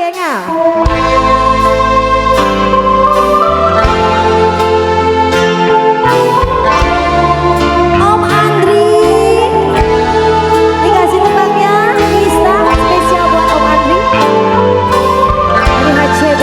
adeknya. Om Andri, dikasih tebaknya, Nista spesial buat Om Andri dari HCD.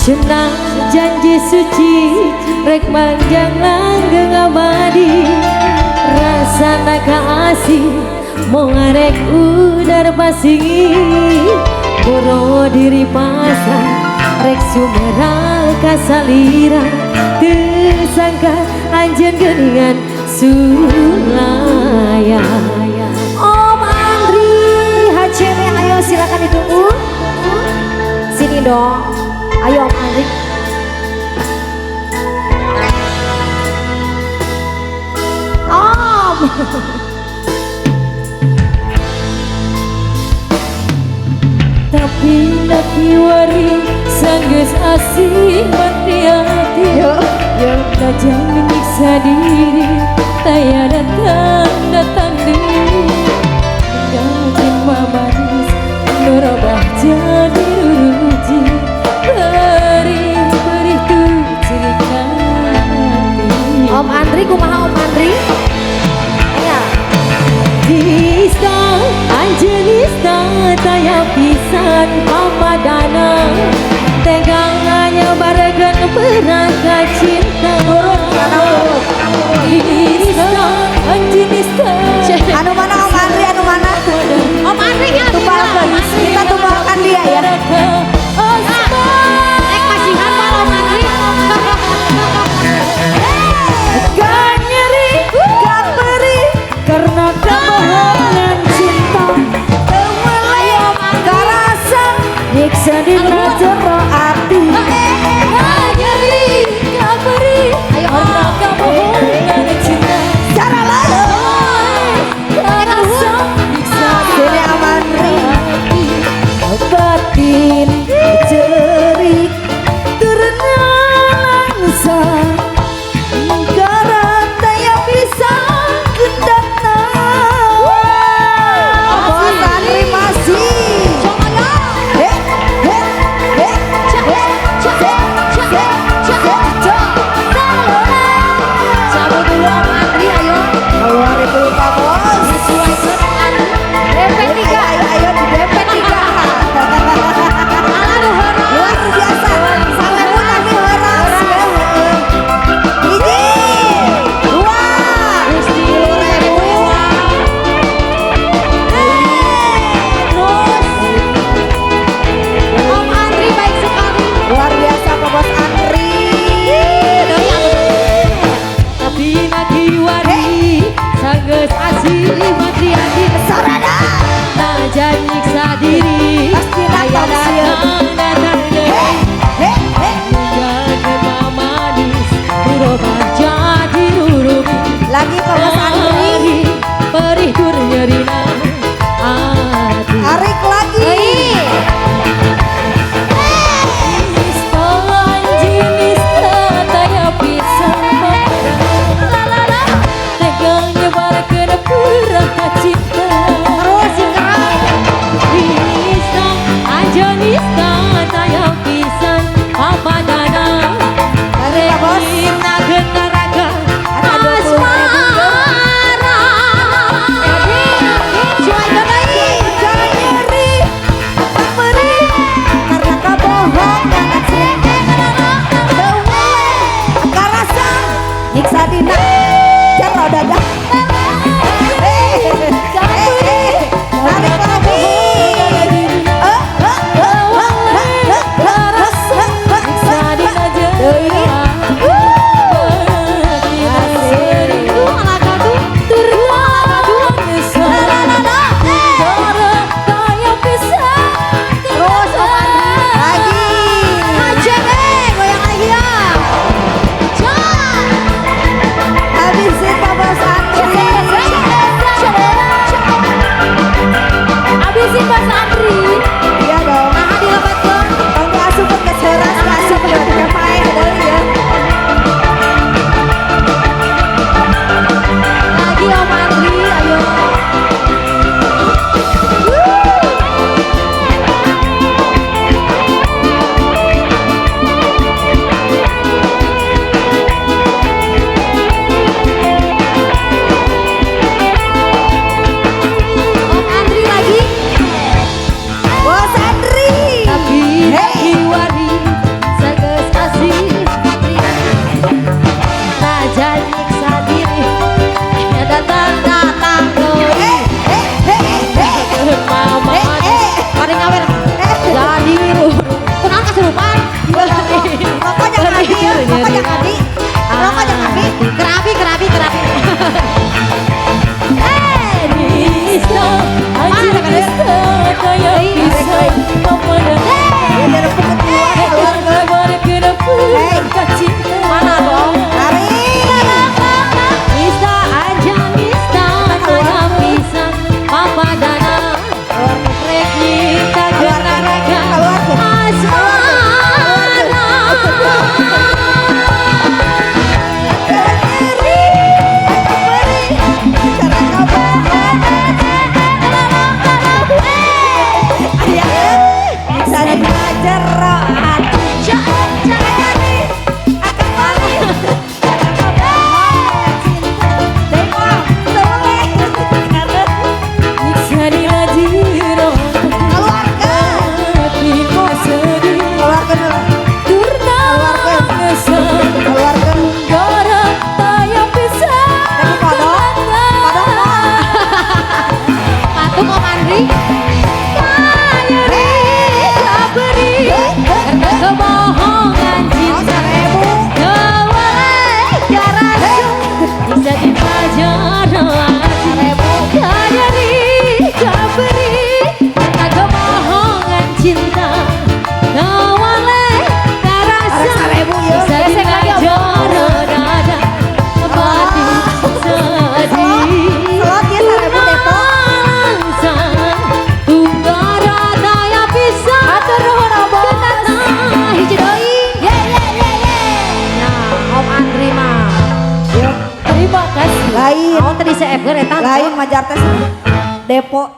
Cenah janji suci rek manjang langgeng abadi rasana kaasih mau ngarek udar pasingi boro diri pasang rek sumera kasalira tersangka anjen geningan sulaya. Om Andri HCD, ayo silakan ditunggu sini dong. Ayo Om Andri. Om. Tapi nak kiwari sanggeus asih mati hati yang tajam menyiksa diri tayana datang diri mungkin manis merubah jadi ruruji. Om Andri, kumaha Om Andri? Ya. Nista, Angelista, taya pisan pamadana. Tegangannya baregan perangka cinta. Nista, Angelista. Anu mana Om Andri, anu mana? Om Andri kan tumbalkan. Kita tumbalkan dia ya. Karena kebohongan cinta ayo karasa nyiksa di jero ati nyeri kaberi karena kebohongan cinta cara lain karasa nyiksa di amandri batin cerik ternyata garanta yang bisa lagi Mas Andri perih dur nyerina hati tarik lagi tegangnya bara kena Fajar tes Depo